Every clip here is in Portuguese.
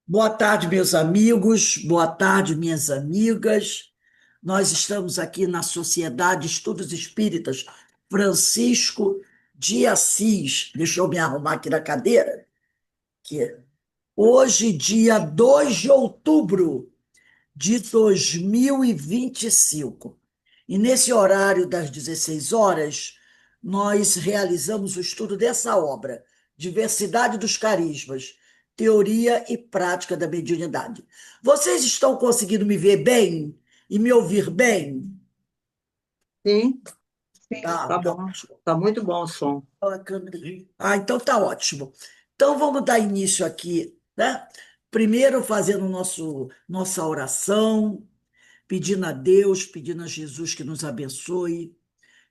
Boa tarde, meus amigos, boa tarde, minhas amigas. Nós estamos aqui na Sociedade Estudos Espíritas Francisco de Assis. Deixa eu me arrumar aqui na cadeira. Que hoje, dia 2 de outubro de 2025. E nesse horário das 16 horas, nós realizamos o estudo dessa obra, Diversidade dos Carismas, Teoria e Prática da Mediunidade. Vocês estão conseguindo me ver bem e me ouvir bem? Sim, sim, Tá, tá tá bom. ótimo. Tá muito bom o som. Olha a câmera aí. Ah, então tá ótimo. Então vamos dar início aqui, né? Primeiro fazendo nossa oração, pedindo a Deus, pedindo a Jesus que nos abençoe,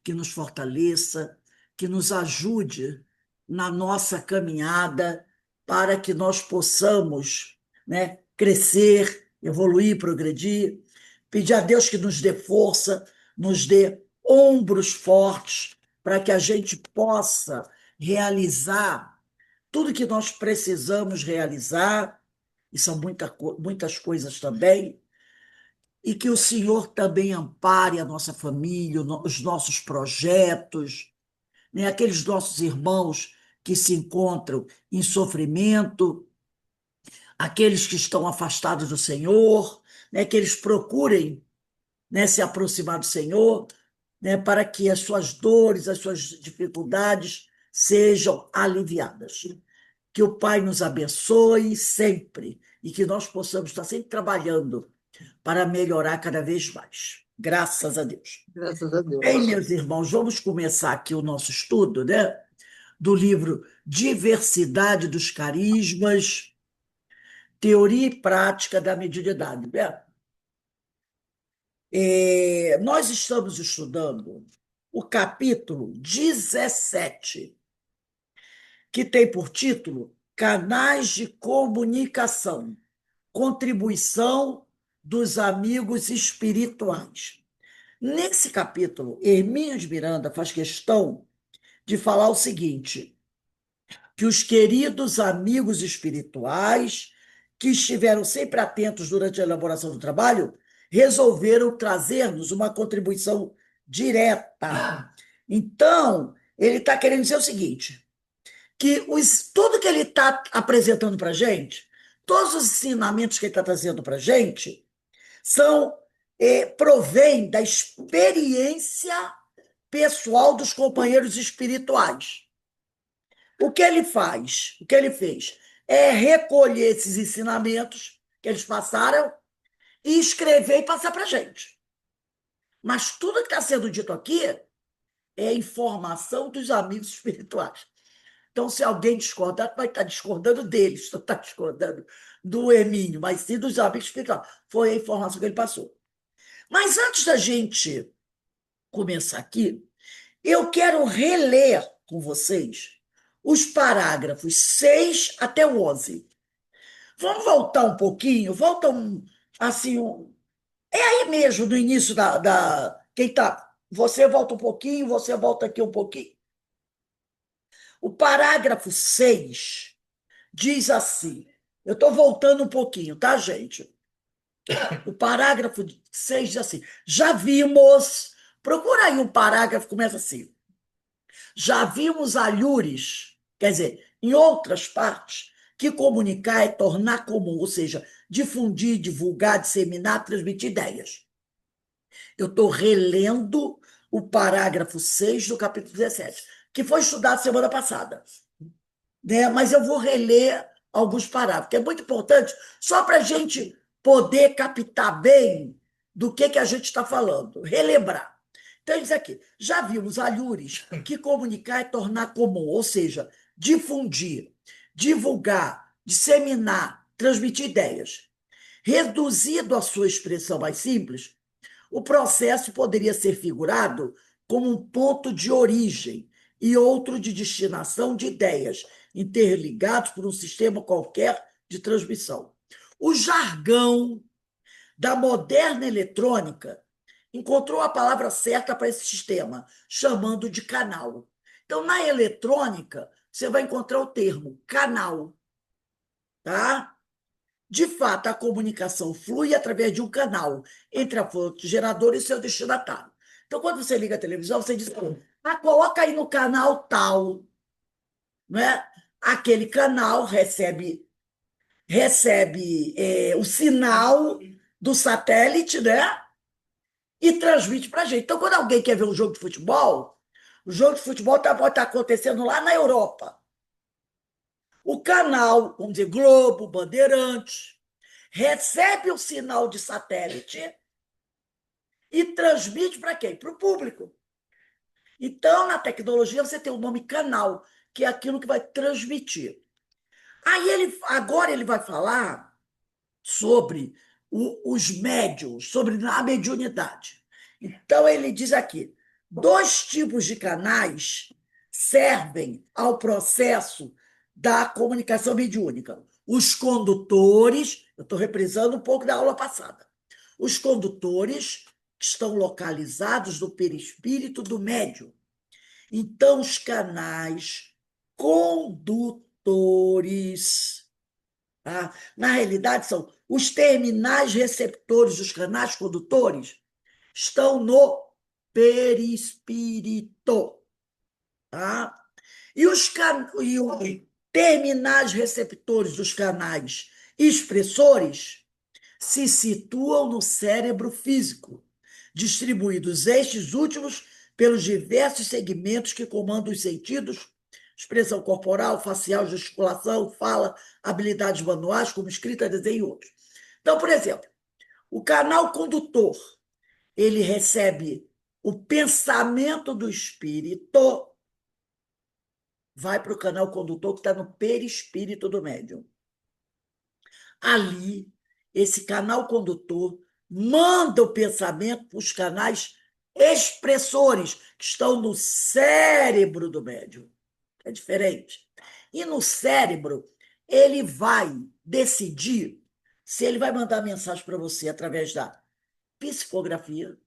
que nos fortaleça, que nos ajude na nossa caminhada para que nós possamos, né, crescer, evoluir, progredir. Pedir a Deus que nos dê força, nos dê ombros fortes para que a gente possa realizar tudo que nós precisamos realizar, e são muitas coisas também, e que o Senhor também ampare a nossa família, os nossos projetos, né? Aqueles nossos irmãos que se encontram em sofrimento, aqueles que estão afastados do Senhor, né? Que eles procurem, né, se aproximar do Senhor, né, para que as suas dores, as suas dificuldades sejam aliviadas. Que o Pai nos abençoe sempre e que nós possamos estar sempre trabalhando para melhorar cada vez mais. Graças a Deus. Graças a Bem, Deus. meus irmãos, vamos começar aqui o nosso estudo, né? Do livro Diversidade dos Carismas, Teoria e Prática da Mediunidade, né? Nós estamos estudando o capítulo 17, que tem por título Canais de Comunicação, Contribuição dos Amigos Espirituais. Nesse capítulo, Hermínio de Miranda faz questão de falar o seguinte: que os queridos amigos espirituais, que estiveram sempre atentos durante a elaboração do trabalho, resolveram trazer-nos uma contribuição direta. Então, ele está querendo dizer o seguinte: que tudo que ele está apresentando para a gente, todos os ensinamentos que ele está trazendo para a gente, são provém da experiência pessoal dos companheiros espirituais. O que ele faz? O que ele fez? É recolher esses ensinamentos que eles passaram e escrever e passar para a gente. Mas tudo que está sendo dito aqui é informação dos amigos espirituais. Então, se alguém discordar, vai estar discordando deles, não está discordando do Hermínio, mas sim dos amigos espirituais. Foi a informação que ele passou. Mas antes da gente começar aqui, eu quero reler com vocês os parágrafos 6 até o 11. Vamos voltar um pouquinho, volta assim, é aí mesmo, no início quem tá, você volta um pouquinho, você volta aqui um pouquinho. O parágrafo 6 diz assim, eu estou voltando um pouquinho, tá, gente? O parágrafo 6 diz assim, já vimos, procura aí um parágrafo, começa assim, já vimos alhures, quer dizer, em outras partes, que comunicar é tornar comum, ou seja, difundir, divulgar, disseminar, transmitir ideias. Eu estou relendo o parágrafo 6 do capítulo 17, que foi estudado semana passada, né? Mas eu vou reler alguns parágrafos, que é muito importante, só para a gente poder captar bem do que a gente está falando, relembrar. Então, diz aqui: já vimos alhures que comunicar é tornar comum, ou seja, difundir, divulgar, disseminar, transmitir ideias. Reduzido à sua expressão mais simples, o processo poderia ser figurado como um ponto de origem e outro de destinação de ideias, interligados por um sistema qualquer de transmissão. O jargão da moderna eletrônica encontrou a palavra certa para esse sistema, chamando de canal. Então, na eletrônica, você vai encontrar o termo canal, tá? De fato, a comunicação flui através de um canal entre a fonte geradora e seu destinatário. Então, quando você liga a televisão, você diz: coloca aí no canal tal, né? Aquele canal recebe o sinal do satélite, né? E transmite para a gente. Então, quando alguém quer ver um jogo de futebol, o jogo de futebol pode estar acontecendo lá na Europa. O canal, vamos dizer, Globo, Bandeirantes, recebe o sinal de satélite e transmite para quem? Para o público. Então, na tecnologia, você tem o nome canal, que é aquilo que vai transmitir. Aí agora ele vai falar sobre os médiuns, sobre a mediunidade. Então, ele diz aqui: dois tipos de canais servem ao processo da comunicação mediúnica. Os condutores, eu estou reprisando um pouco da aula passada, os condutores que estão localizados no perispírito do médium. Então, os canais condutores, tá? Na realidade, são os terminais receptores dos canais condutores estão no perispírito. Tá? E os terminais receptores dos canais expressores se situam no cérebro físico, distribuídos estes últimos pelos diversos segmentos que comandam os sentidos, expressão corporal, facial, gesticulação, fala, habilidades manuais, como escrita, desenho e outros. Então, por exemplo, o canal condutor, ele recebe o pensamento do espírito, vai para o canal condutor que está no perispírito do médium. Ali, esse canal condutor manda o pensamento para os canais expressores, que estão no cérebro do médium. É diferente. E no cérebro, ele vai decidir se ele vai mandar mensagem para você através da psicografia,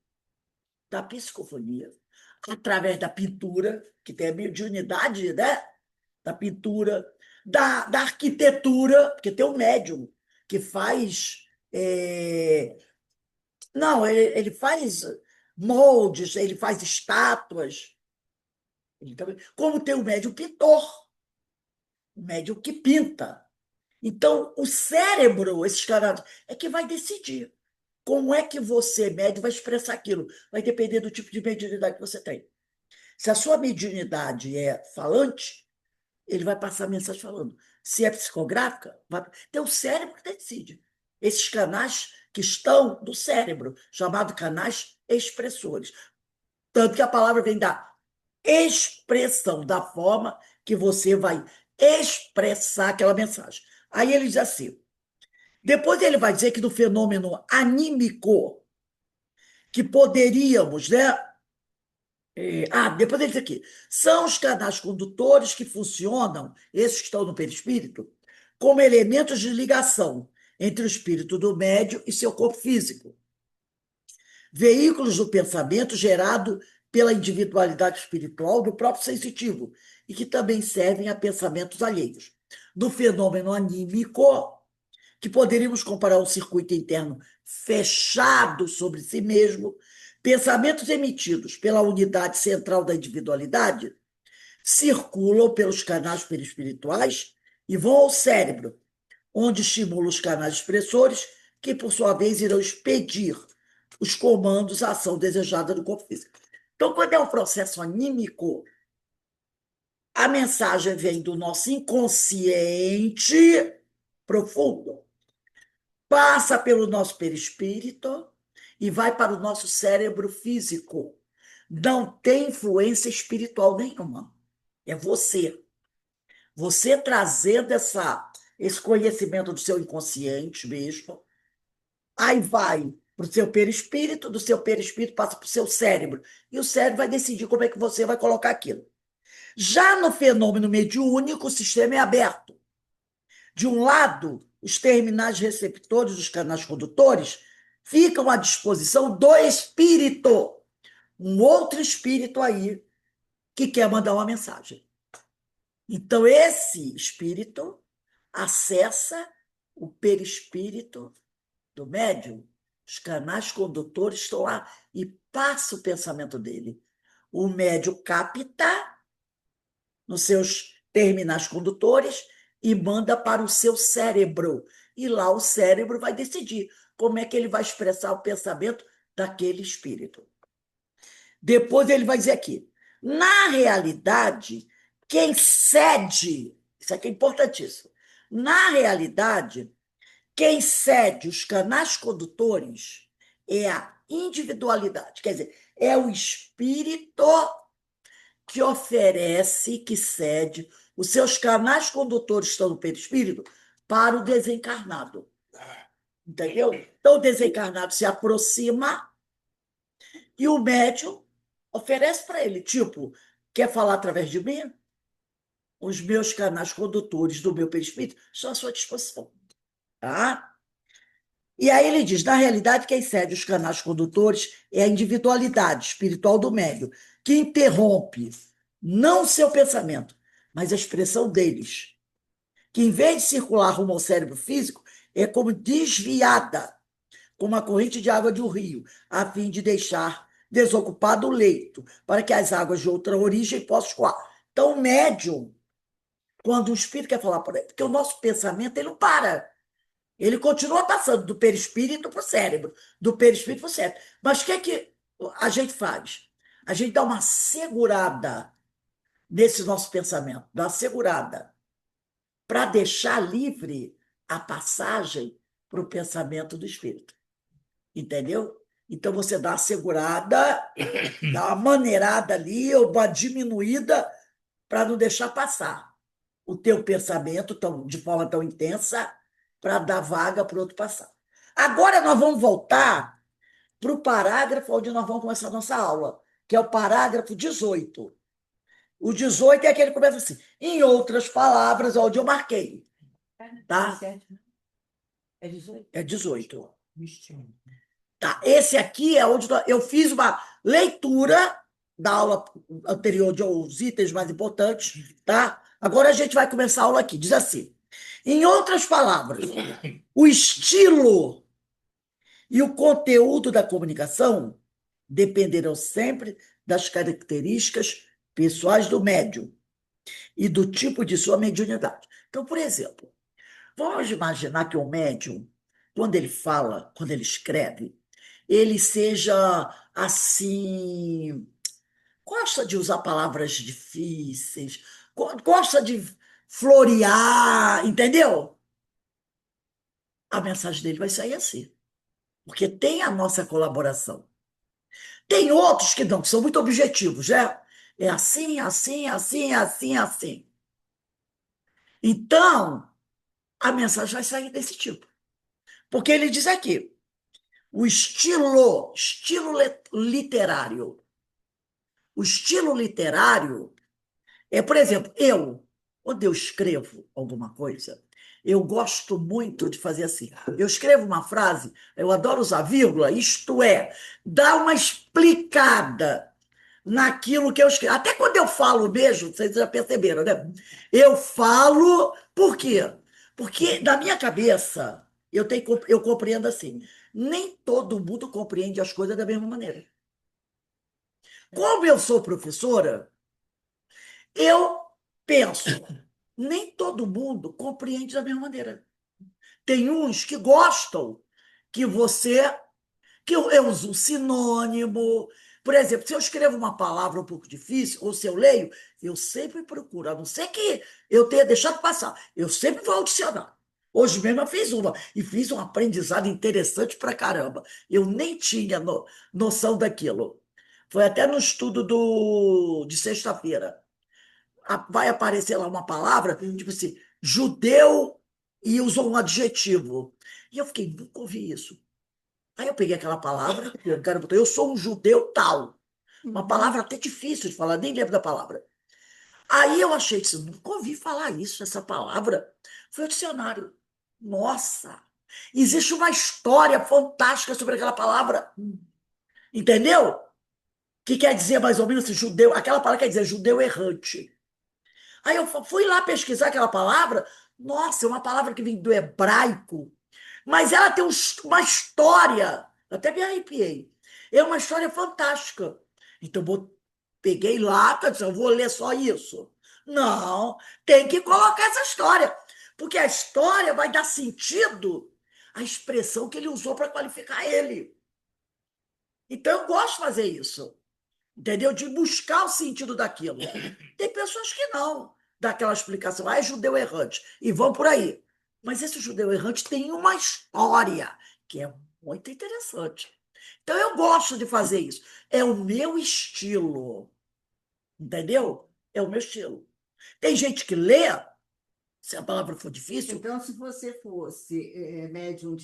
da psicofonia, através da pintura, que tem a mediunidade, né? Da pintura, da arquitetura, porque tem um médium que faz. Não, ele faz moldes, ele faz estátuas. Como tem o médium pintor, o médium que pinta. Então, o cérebro, esses caras, é que vai decidir como é que você, médium, vai expressar aquilo. Vai depender do tipo de mediunidade que você tem. Se a sua mediunidade é falante, ele vai passar a mensagem falando. Se é psicográfica, vai... Tem o cérebro que decide. Esses canais que estão no cérebro, chamados canais expressores. Tanto que a palavra vem da expressão, da forma que você vai expressar aquela mensagem. Aí ele diz assim, depois ele vai dizer que do fenômeno anímico, que poderíamos, né? Depois ele diz aqui, são os canais condutores que funcionam, esses que estão no perispírito, como elementos de ligação entre o espírito do médium e seu corpo físico. Veículos do pensamento gerado pela individualidade espiritual do próprio sensitivo e que também servem a pensamentos alheios. No fenômeno anímico, que poderíamos comparar a um circuito interno fechado sobre si mesmo, pensamentos emitidos pela unidade central da individualidade circulam pelos canais perispirituais e vão ao cérebro, onde estimulam os canais expressores, que, por sua vez, irão expedir os comandos à ação desejada do corpo físico. Então, quando é um processo anímico, a mensagem vem do nosso inconsciente profundo, passa pelo nosso perispírito e vai para o nosso cérebro físico. Não tem influência espiritual nenhuma. É você. Você trazendo esse conhecimento do seu inconsciente mesmo, aí vai para o seu perispírito, do seu perispírito passa para o seu cérebro, e o cérebro vai decidir como é que você vai colocar aquilo. Já no fenômeno mediúnico, o sistema é aberto. De um lado, os terminais receptores dos canais condutores ficam à disposição do espírito, um outro espírito aí que quer mandar uma mensagem. Então, esse espírito acessa o perispírito do médium, os canais condutores estão lá e passa o pensamento dele. O médium capta nos seus terminais condutores e manda para o seu cérebro. E lá o cérebro vai decidir como é que ele vai expressar o pensamento daquele espírito. Depois ele vai dizer aqui, na realidade, quem cede, isso aqui é importantíssimo, na realidade, quem cede os canais condutores é a individualidade, quer dizer, é o espírito que oferece, que cede, os seus canais condutores estão no perispírito para o desencarnado. Entendeu? Então, o desencarnado se aproxima e o médium oferece para ele, tipo, quer falar através de mim? Os meus canais condutores do meu perispírito estão à sua disposição. Tá? E aí ele diz, na realidade, quem cede os canais condutores é a individualidade espiritual do médium, que interrompe não o seu pensamento, mas a expressão deles, que em vez de circular rumo ao cérebro físico, é como desviada, como a corrente de água de um rio, a fim de deixar desocupado o leito, para que as águas de outra origem possam escoar. Então, o médium, quando o espírito quer falar por ele, porque o nosso pensamento ele não para. Ele continua passando do perispírito para o cérebro, do perispírito para o cérebro. Mas o que é que a gente faz? A gente dá uma segurada nesse nosso pensamento, dá uma segurada, para deixar livre a passagem para o pensamento do espírito. Entendeu? Então você dá uma segurada, dá uma maneirada ali, ou uma diminuída, para não deixar passar o teu pensamento de forma tão intensa, para dar vaga para o outro passar. Agora nós vamos voltar para o parágrafo onde nós vamos começar a nossa aula, que é o parágrafo 18. O 18 é aquele que começa assim, em outras palavras, onde eu marquei. Tá? É 18? É 18. Tá, esse aqui é onde eu fiz uma leitura da aula anterior de os itens mais importantes, tá? Agora a gente vai começar a aula aqui. Diz assim: em outras palavras, o estilo e o conteúdo da comunicação dependerão sempre das características pessoais do médium e do tipo de sua mediunidade. Então, por exemplo, vamos imaginar que o médium, quando ele fala, quando ele escreve, ele seja assim, gosta de usar palavras difíceis, gosta de florear, entendeu? A mensagem dele vai sair assim, porque tem a nossa colaboração. Tem outros que não, que são muito objetivos, né? É assim, assim, assim, assim, assim. Então, a mensagem vai sair desse tipo. Porque ele diz aqui, o estilo literário. O estilo literário é, por exemplo, quando eu escrevo alguma coisa, eu gosto muito de fazer assim. Eu escrevo uma frase, eu adoro usar vírgula, isto é, dar uma explicada naquilo que eu escrevo. Até quando eu falo mesmo, vocês já perceberam, né? Eu falo, por quê? Porque na minha cabeça, eu compreendo assim, nem todo mundo compreende as coisas da mesma maneira. Como eu sou professora, eu penso, nem todo mundo compreende da mesma maneira. Tem uns que gostam que eu uso um sinônimo. Por exemplo, se eu escrevo uma palavra um pouco difícil, ou se eu leio, eu sempre procuro, a não ser que eu tenha deixado passar, eu sempre vou ao dicionário. Hoje mesmo eu fiz uma, e fiz um aprendizado interessante pra caramba. Eu nem tinha noção daquilo. Foi até no estudo de sexta-feira. Vai aparecer lá uma palavra, tipo assim, judeu, e usou um adjetivo. E eu fiquei, nunca ouvi isso. Aí eu peguei aquela palavra, o cara botou, eu sou um judeu tal. Uma palavra até difícil de falar, nem lembro da palavra. Aí eu achei que nunca ouvi falar isso, essa palavra. Foi o dicionário. Nossa! Existe uma história fantástica sobre aquela palavra. Entendeu? Que quer dizer mais ou menos assim, judeu, aquela palavra quer dizer judeu errante. Aí eu fui lá pesquisar aquela palavra, Nossa, é uma palavra que vem do hebraico, mas ela tem uma história. Eu até me arrepiei. É uma história fantástica. Então, peguei lá, disse, eu vou ler só isso. Não, tem que colocar essa história, porque a história vai dar sentido à expressão que ele usou para qualificar ele. Então, eu gosto de fazer isso, entendeu? De buscar o sentido daquilo. Tem pessoas que não dá aquela explicação, é judeu errante, e vão por aí. Mas esse judeu errante tem uma história que é muito interessante. Então, eu gosto de fazer isso. É o meu estilo, entendeu? É o meu estilo. Tem gente que lê, se a palavra for difícil, Então, se você fosse médium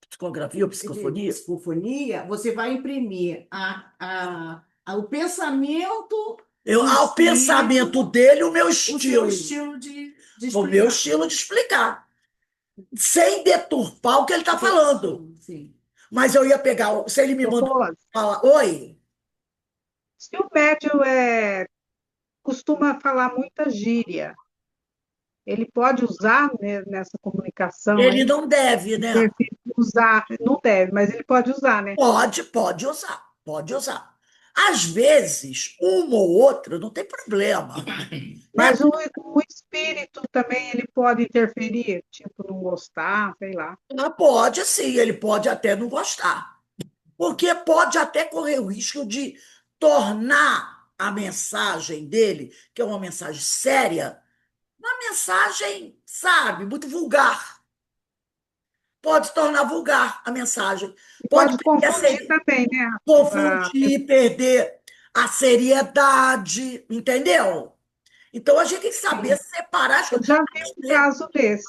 psicografia ou de psicofonia, psicofonia, você vai imprimir o pensamento do o pensamento espírito, dele, o meu o seu estilo, estilo de o meu explicar. estilo de explicar, sem deturpar o que ele está falando. Sim, sim. Mas eu ia pegar, se ele me Ô, manda Rose, falar, oi, se o médium costuma falar muita gíria, ele pode usar, né, nessa comunicação ele aí, não deve, né? usar, não deve, mas ele pode usar, né? Pode usar, pode usar. Às vezes, uma ou outra, não tem problema, né? Mas o espírito também ele pode interferir, tipo, não gostar, sei lá. Mas pode sim, ele pode até não gostar. Porque pode até correr o risco de tornar a mensagem dele, que é uma mensagem séria, uma mensagem, sabe, muito vulgar. Pode se tornar vulgar a mensagem. E Pode pode perder confundir também, né? confundir, perder a seriedade, entendeu? Então a gente tem que saber Sim. separar as Eu coisas. já vi um caso desse.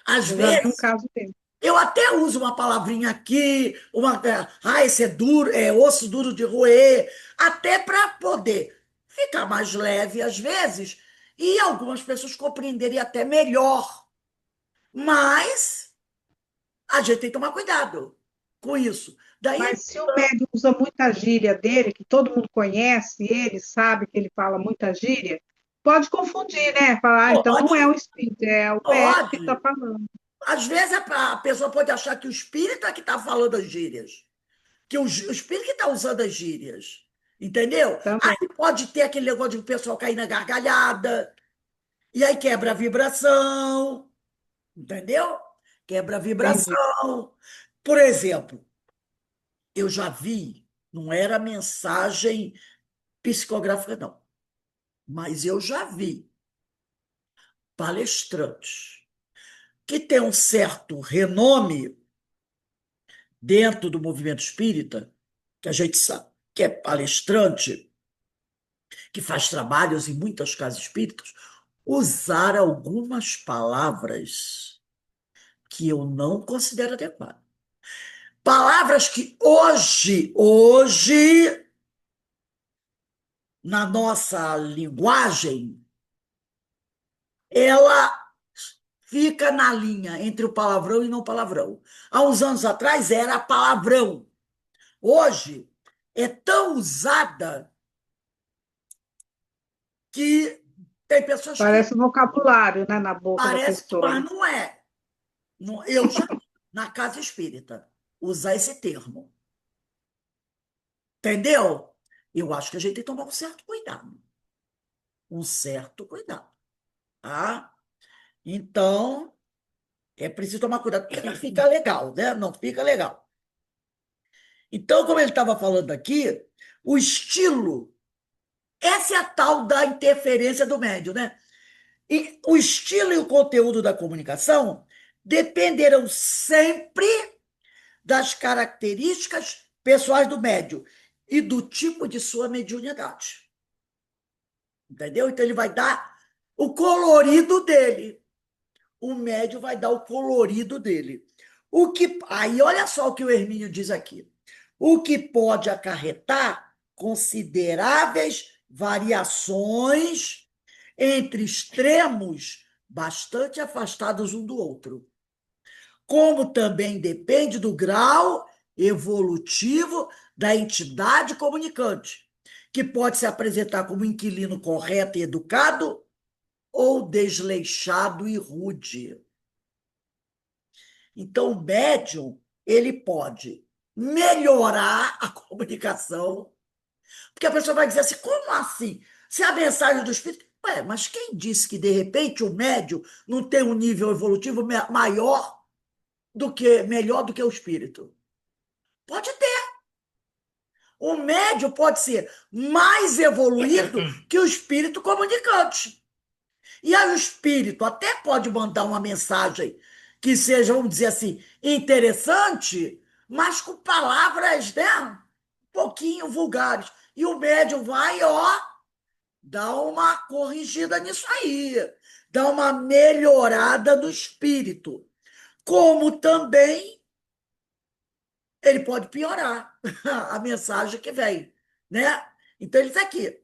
Às Eu já vi um vezes, caso desse. eu até uso uma palavrinha aqui, esse é duro, é osso duro de roer, até para poder ficar mais leve às vezes, e algumas pessoas compreenderem até melhor. Mas a gente tem que tomar cuidado com isso. Daí, Mas se o médium usa muita gíria dele, que todo mundo conhece, ele sabe que ele fala muita gíria, pode confundir, né? Falar, então não é pode, o espírito, é o médium que está pode. falando. Às vezes a pessoa pode achar que o espírito é que está falando as gírias, que o espírito que está usando as gírias. Entendeu? Também, Aí pode ter aquele negócio de o pessoal cair na gargalhada, e aí quebra a vibração, entendeu? Quebra a entendi. vibração. Por exemplo, eu já vi, não era mensagem psicográfica, não, mas eu já vi palestrantes que têm um certo renome dentro do movimento espírita, que a gente sabe que é palestrante, que faz trabalhos em muitas casas espíritas, usar algumas palavras que eu não considero adequadas. Palavras que hoje, na nossa linguagem, ela fica na linha entre o palavrão e não palavrão. Há uns anos atrás era palavrão. Hoje é tão usada que tem pessoas que Parece um vocabulário, né, na boca da parece, pessoa, mas né? não é. Eu já, na casa espírita, usar esse termo. Entendeu? Eu acho que a gente tem que tomar um certo cuidado. Um certo cuidado. Tá? Então, é preciso tomar cuidado, porque não fica legal, né? Não fica legal. Então, como ele estava falando aqui, o estilo, essa é a tal da interferência do médium, né? E o estilo e o conteúdo da comunicação dependerão sempre das características pessoais do médium e do tipo de sua mediunidade. Entendeu? Então, ele vai dar o colorido dele. O médium vai dar o colorido dele. Aí, olha só o que o Hermínio diz aqui. O que pode acarretar consideráveis variações entre extremos bastante afastados um do outro, como também depende do grau evolutivo da entidade comunicante, que pode se apresentar como inquilino correto e educado, ou desleixado e rude. Então, o médium, ele pode melhorar a comunicação, porque a pessoa vai dizer assim, como assim? Se a mensagem do espírito... Ué, mas quem disse que, de repente, o médium não tem um nível evolutivo maior melhor do que o espírito? Pode ter. O médium pode ser mais evoluído que o espírito comunicante. E aí o espírito até pode mandar uma mensagem que seja, vamos dizer assim, interessante, mas com palavras, né, um pouquinho vulgares. E o médium vai, ó, dar uma corrigida nisso aí, dar uma melhorada no espírito. Como também ele pode piorar a mensagem que vem, né? Então, ele está aqui.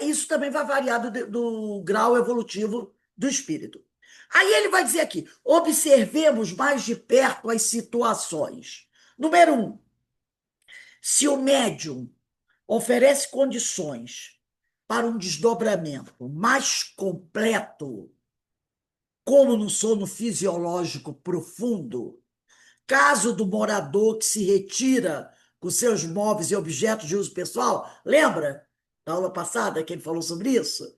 Isso também vai variar do grau evolutivo do espírito. Aí ele vai dizer aqui: observemos mais de perto as situações. Número 1, se o médium oferece condições para um desdobramento mais completo, como no sono fisiológico profundo, caso do morador que se retira com seus móveis e objetos de uso pessoal, lembra da aula passada que ele falou sobre isso?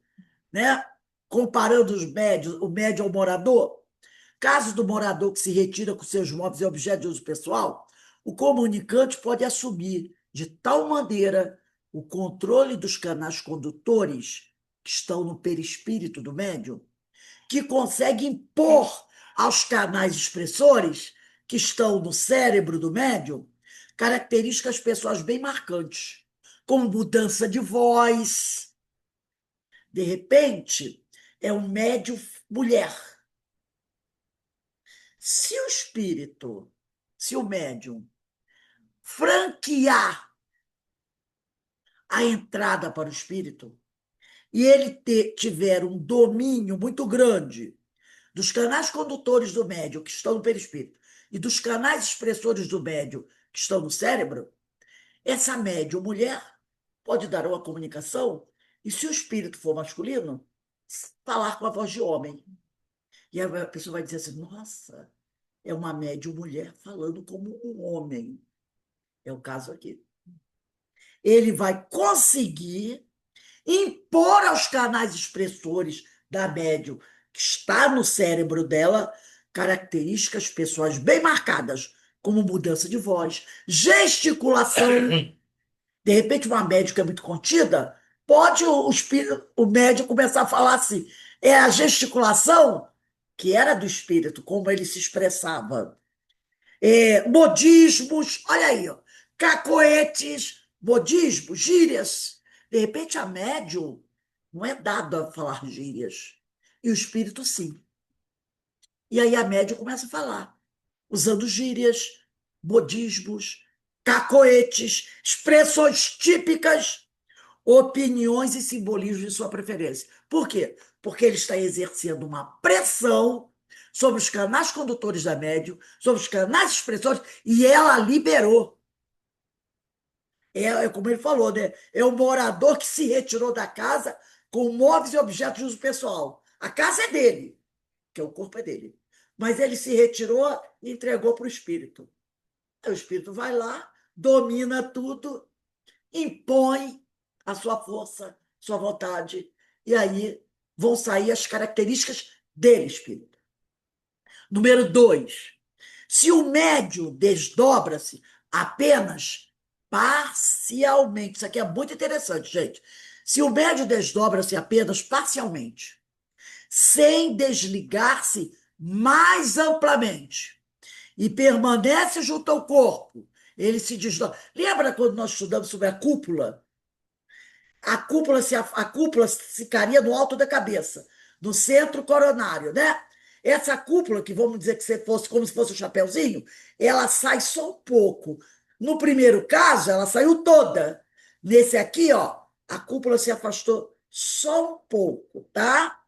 Né? Comparando o médio ao morador. Caso do morador que se retira com seus móveis e objetos de uso pessoal, o comunicante pode assumir de tal maneira o controle dos canais condutores que estão no perispírito do médium, que consegue impor aos canais expressores que estão no cérebro do médium características pessoais bem marcantes, como mudança de voz. De repente, é um médium mulher. Se o espírito, se o médium franquear a entrada para o espírito e ele tiver um domínio muito grande dos canais condutores do médium que estão no perispírito e dos canais expressores do médium que estão no cérebro, essa médium mulher pode dar uma comunicação e, se o espírito for masculino, falar com a voz de homem. E a pessoa vai dizer assim, nossa, é uma médium mulher falando como um homem. É o caso aqui. Ele vai conseguir impor aos canais expressores da médium que está no cérebro dela características pessoais bem marcadas, como mudança de voz, gesticulação. De repente, uma médium que é muito contida, pode o médium começar a falar assim, é a gesticulação que era do espírito, como ele se expressava. Modismos, olha aí, ó, cacoetes, modismos, gírias. De repente, a médium não é dado a falar gírias, e o espírito sim. E aí a médium começa a falar, usando gírias, modismos, cacoetes, expressões típicas, opiniões e simbolismos de sua preferência. Por quê? Porque ele está exercendo uma pressão sobre os canais condutores da médium, sobre os canais expressores, e ela liberou. Como ele falou, né? É o morador que se retirou da casa com móveis e objetos de uso pessoal. A casa é dele, que o corpo é dele. Mas ele se retirou e entregou para o espírito. Aí o espírito vai lá, domina tudo, impõe a sua força, sua vontade, e aí vão sair as características dele, espírito. Número 2, se o médium desdobra-se apenas parcialmente, isso aqui é muito interessante, gente. Se o médium desdobra-se apenas parcialmente, sem desligar-se mais amplamente, e permanece junto ao corpo, ele se desdobra. Lembra quando nós estudamos sobre a cúpula? A cúpula ficaria no alto da cabeça, no centro coronário, né? Essa cúpula, que vamos dizer que fosse como se fosse um chapeuzinho, ela sai só um pouco. No primeiro caso, ela saiu toda. Nesse aqui, ó, a cúpula se afastou só um pouco, tá?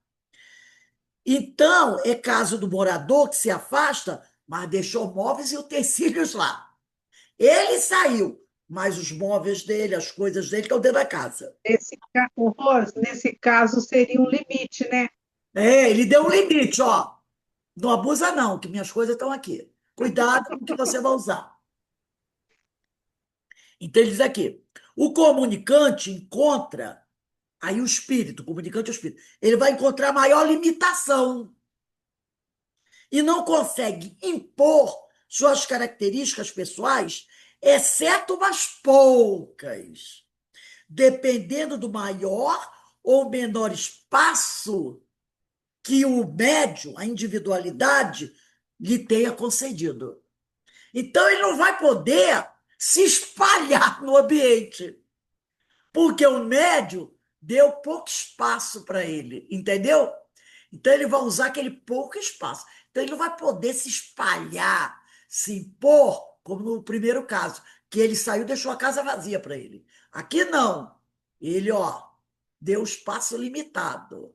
Então, é caso do morador que se afasta, mas deixou móveis e utensílios lá. Ele saiu, mais os móveis dele, as coisas dele estão dentro da casa. Rose, nesse caso seria um limite, né? Ele deu um limite, ó. Não abusa, não, que minhas coisas estão aqui. Cuidado com o que você vai usar. Então, ele diz aqui: o comunicante encontra, aí o comunicante é o espírito, ele vai encontrar maior limitação e não consegue impor suas características pessoais, exceto umas poucas, dependendo do maior ou menor espaço que o médium, a individualidade, lhe tenha concedido. Então, ele não vai poder se espalhar no ambiente, porque o médium deu pouco espaço para ele, entendeu? Então, ele vai usar aquele pouco espaço. Então, ele não vai poder se espalhar, se impor, como no primeiro caso, que ele saiu e deixou a casa vazia para ele. Aqui, não. Ele, ó, deu espaço limitado.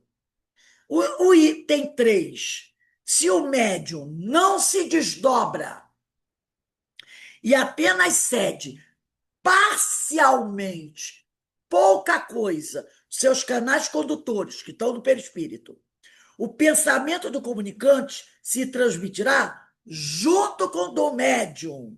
O item 3. Se o médium não se desdobra e apenas cede parcialmente, pouca coisa, seus canais condutores, que estão no perispírito, o pensamento do comunicante se transmitirá junto com o do médium.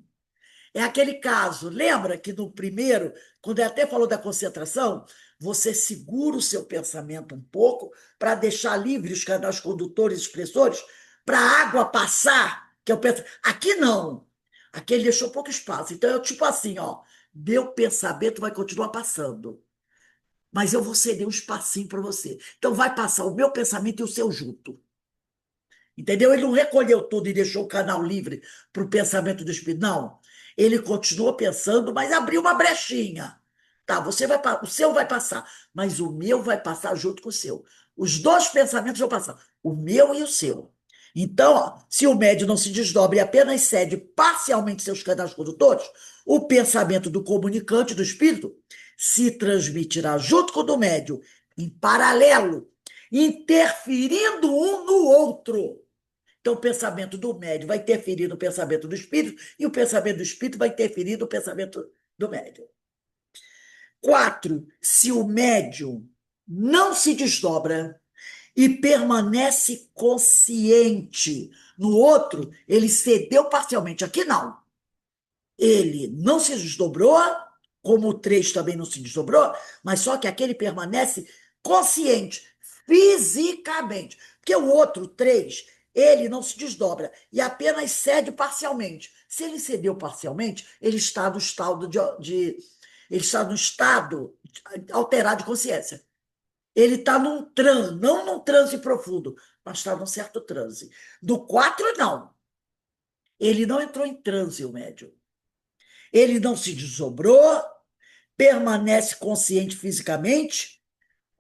É aquele caso, lembra que no primeiro, quando ele até falou da concentração, você segura o seu pensamento um pouco para deixar livre os canais condutores e expressores para a água passar, que eu penso. Aqui não. Aqui ele deixou pouco espaço. Então, é tipo assim, ó, meu pensamento vai continuar passando, mas eu vou ceder um espacinho para você. Então, vai passar o meu pensamento e o seu junto. Entendeu? Ele não recolheu tudo e deixou o canal livre para o pensamento do espírito. Não. Ele continuou pensando, mas abriu uma brechinha. Tá, o seu vai passar, mas o meu vai passar junto com o seu. Os dois pensamentos vão passar, o meu e o seu. Então, ó, se o médium não se desdobra e apenas cede parcialmente seus canais condutores, o pensamento do comunicante do espírito se transmitirá junto com o do médium, em paralelo, interferindo um no outro. Então, o pensamento do médium vai interferir no pensamento do espírito e o pensamento do espírito vai interferir no pensamento do médium. 4. Se o médium não se desdobra e permanece consciente no outro, ele cedeu parcialmente. Aqui não. Ele não se desdobrou, como o 3 também não se desdobrou, mas só que aquele permanece consciente, fisicamente. Porque o outro, 3, ele não se desdobra e apenas cede parcialmente. Se ele cedeu parcialmente, ele está no estado ele está no estado alterado de consciência. Ele está num transe, não num transe profundo, mas está num certo transe. Do 4, não. Ele não entrou em transe, o médium. Ele não se desdobrou, permanece consciente fisicamente,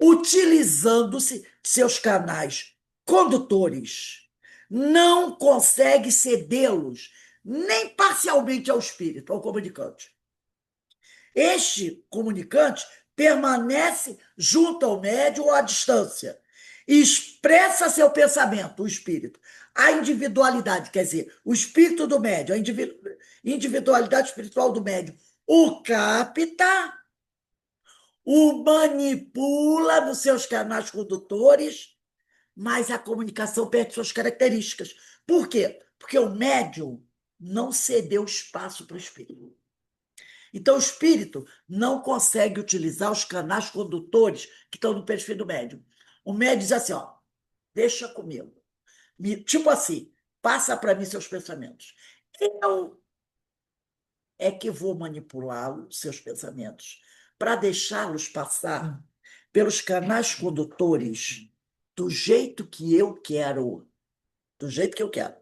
utilizando-se de seus canais condutores. Não consegue cedê-los nem parcialmente ao espírito, ao comunicante. Este comunicante permanece junto ao médium ou à distância, expressa seu pensamento, o espírito. A individualidade, quer dizer, o espírito do médium, a individualidade espiritual do médium, o capta, o manipula nos seus canais condutores, mas a comunicação perde suas características. Por quê? Porque o médium não cedeu espaço para o espírito. Então, o espírito não consegue utilizar os canais condutores que estão no perfil do médium. O médium diz assim, ó, deixa comigo. Tipo assim, passa para mim seus pensamentos. Eu é que vou manipulá-los, seus pensamentos, para deixá-los passar pelos canais condutores do jeito que eu quero. Do jeito que eu quero.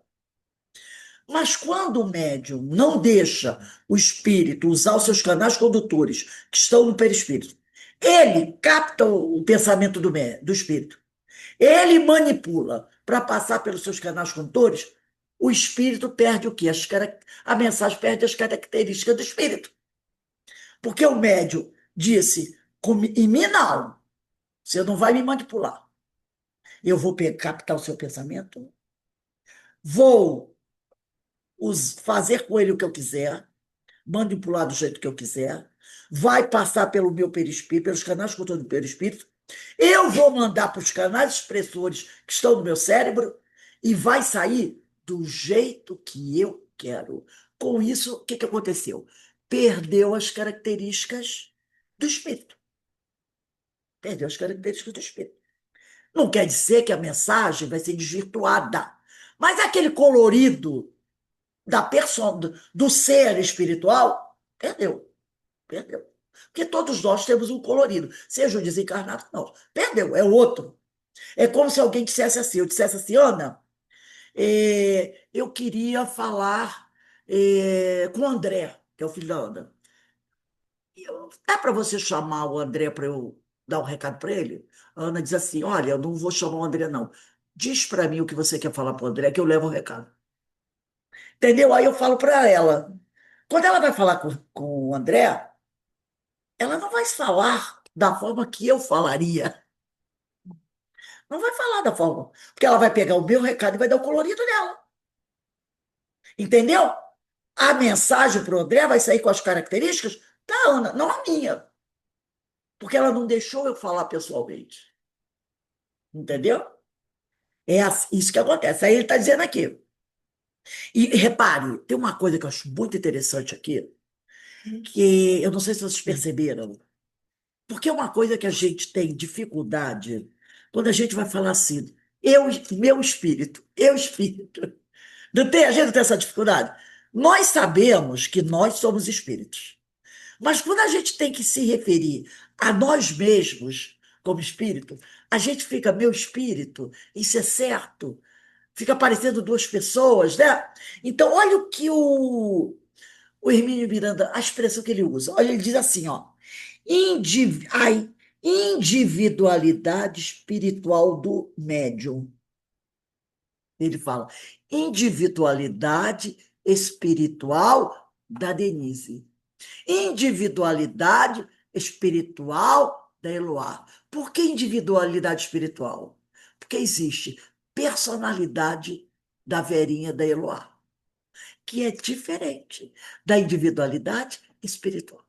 Mas quando o médium não deixa o espírito usar os seus canais condutores, que estão no perispírito, ele capta o pensamento do espírito. Ele manipula para passar pelos seus canais condutores, o espírito perde o quê? A mensagem perde as características do espírito. Porque o médium disse, em mim não, você não vai me manipular. Eu vou captar o seu pensamento, vou fazer com ele o que eu quiser, manipular do jeito que eu quiser, vai passar pelo meu perispírito, pelos canais que eu estou do perispírito, eu vou mandar para os canais expressores que estão no meu cérebro e vai sair do jeito que eu quero. Com isso, o que aconteceu? Perdeu as características do espírito. Perdeu as características do espírito. Não quer dizer que a mensagem vai ser desvirtuada, mas aquele colorido da persona, do ser espiritual, perdeu. Perdeu. Porque todos nós temos um colorido, seja o desencarnado, não. Perdeu, é outro. É como se alguém dissesse assim, eu dissesse assim, Ana, eu queria falar com o André, que é o filho da Ana. Dá para você chamar o André para eu dar um recado para ele? A Ana diz assim, olha, eu não vou chamar o André, não. Diz para mim o que você quer falar para o André, que eu levo o recado. Entendeu? Aí eu falo para ela. Quando ela vai falar com o André, ela não vai falar da forma que eu falaria. Não vai falar da forma. Porque ela vai pegar o meu recado e vai dar o colorido dela. Entendeu? A mensagem para o André vai sair com as características da Ana, não a minha. Porque ela não deixou eu falar pessoalmente. Entendeu? É isso que acontece. Aí ele está dizendo aqui. E repare, tem uma coisa que eu acho muito interessante aqui, que eu não sei se vocês perceberam, porque é uma coisa que a gente tem dificuldade quando a gente vai falar assim, meu espírito, eu espírito. Não tem, a gente não tem essa dificuldade. Nós sabemos que nós somos espíritos. Mas quando a gente tem que se referir a nós mesmos como espírito, a gente fica, meu espírito, isso é certo. Fica parecendo duas pessoas, né? Então, olha o que o Hermínio Miranda, a expressão que ele usa. Olha, ele diz assim, ó, a individualidade espiritual do médium. Ele fala, individualidade espiritual da Denise. Individualidade espiritual da Eloá. Por que individualidade espiritual? Porque existe personalidade da Verinha da Eloá, que é diferente da individualidade espiritual.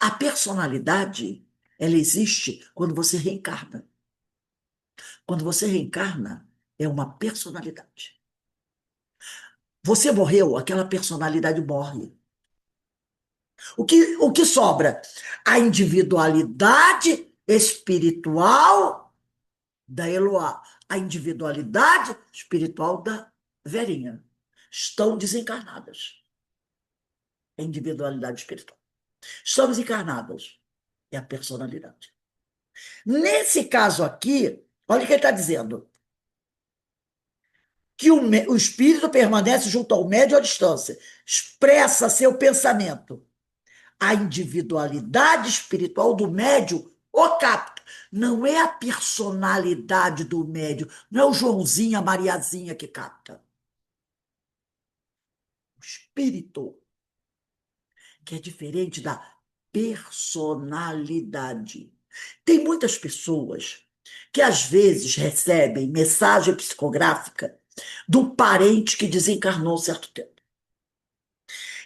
A personalidade, ela existe quando você reencarna. Quando você reencarna, é uma personalidade. Você morreu, aquela personalidade morre. O que sobra? A individualidade espiritual da Eloá, a individualidade espiritual da Verinha. Estão desencarnadas. A individualidade espiritual. Estamos encarnadas. É a personalidade. Nesse caso aqui, olha o que ele está dizendo. Que o espírito permanece junto ao médium à distância. Expressa seu pensamento. A individualidade espiritual do médium o capta. Não é a personalidade do médium, não é o Joãozinho, a Mariazinha que capta. O espírito, que é diferente da personalidade. Tem muitas pessoas que às vezes recebem mensagem psicográfica do parente que desencarnou há certo tempo.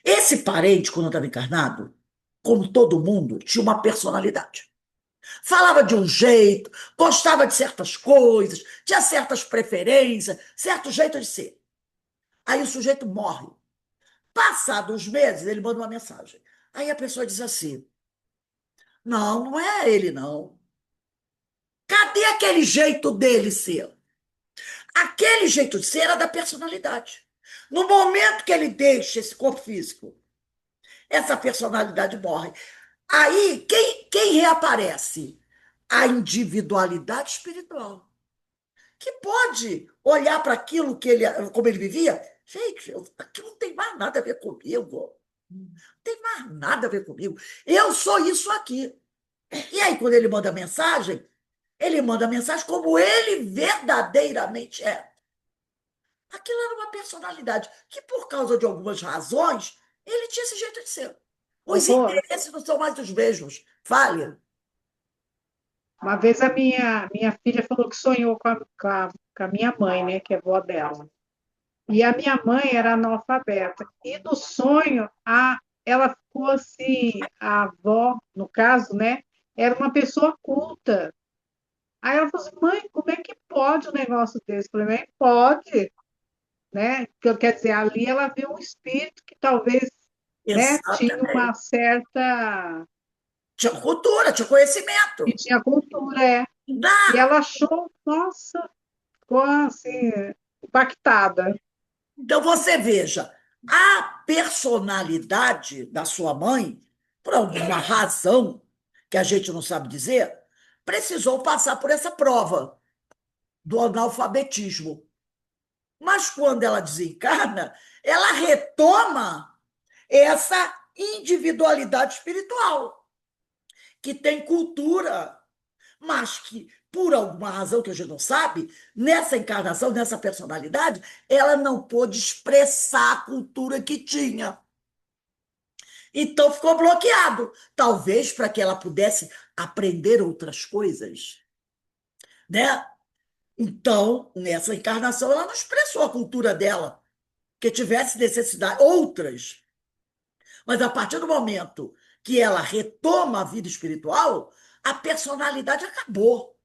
Esse parente, quando estava encarnado, como todo mundo, tinha uma personalidade. Falava de um jeito, gostava de certas coisas, tinha certas preferências, certo jeito de ser. Aí o sujeito morre. Passados uns meses, ele manda uma mensagem. Aí a pessoa diz assim, não, não é ele, não. Cadê aquele jeito dele ser? Aquele jeito de ser era da personalidade. No momento que ele deixa esse corpo físico, essa personalidade morre. Aí, quem reaparece? A individualidade espiritual, que pode olhar para aquilo que ele, como ele vivia. Gente, aquilo não tem mais nada a ver comigo. Não tem mais nada a ver comigo. Eu sou isso aqui. E aí, quando ele manda mensagem como ele verdadeiramente é. Aquilo era uma personalidade que, por causa de algumas razões, ele tinha esse jeito de ser. Os Horror. interesses não são mais os mesmos. Fale. Uma vez a minha filha falou que sonhou com a minha mãe, né, que é vó dela. E a minha mãe era analfabeta. E no sonho, ela ficou assim, a avó, no caso, né? Era uma pessoa culta. Aí ela falou assim, mãe, como é que pode um negócio desse? Eu falei, mãe, pode, né? Quer dizer, ali ela viu um espírito que talvez, né, tinha uma Exatamente. certa... Tinha cultura, tinha que conhecimento. tinha cultura, é. E Dá. ela achou, nossa, ficou assim, impactada. Então, você veja, a personalidade da sua mãe, por alguma razão que a gente não sabe dizer, precisou passar por essa prova do analfabetismo. Mas quando ela desencarna, ela retoma essa individualidade espiritual, que tem cultura, mas que, por alguma razão que a gente não sabe, nessa encarnação, nessa personalidade, ela não pôde expressar a cultura que tinha. Então ficou bloqueado. Talvez para que ela pudesse aprender outras coisas, né? Então, nessa encarnação, ela não expressou a cultura dela, que tivesse necessidade, outras. Mas a partir do momento que ela retoma a vida espiritual, a personalidade acabou.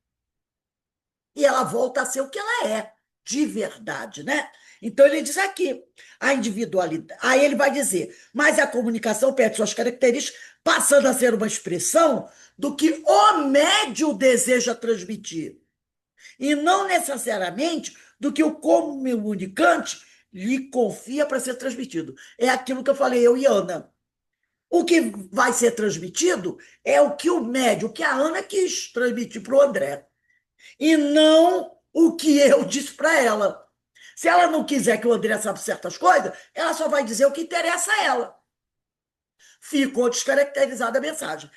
E ela volta a ser o que ela é, de verdade, né? Então ele diz aqui, a individualidade. Aí ele vai dizer, mas a comunicação perde suas características, passando a ser uma expressão do que o médium deseja transmitir, e não necessariamente do que o comunicante lhe confia para ser transmitido. É aquilo que eu falei, eu e Ana. O que vai ser transmitido é o que o médium, o que a Ana quis transmitir para o André e não o que eu disse para ela. Se ela não quiser que o André saiba certas coisas, ela só vai dizer o que interessa a ela. Ficou descaracterizada a mensagem.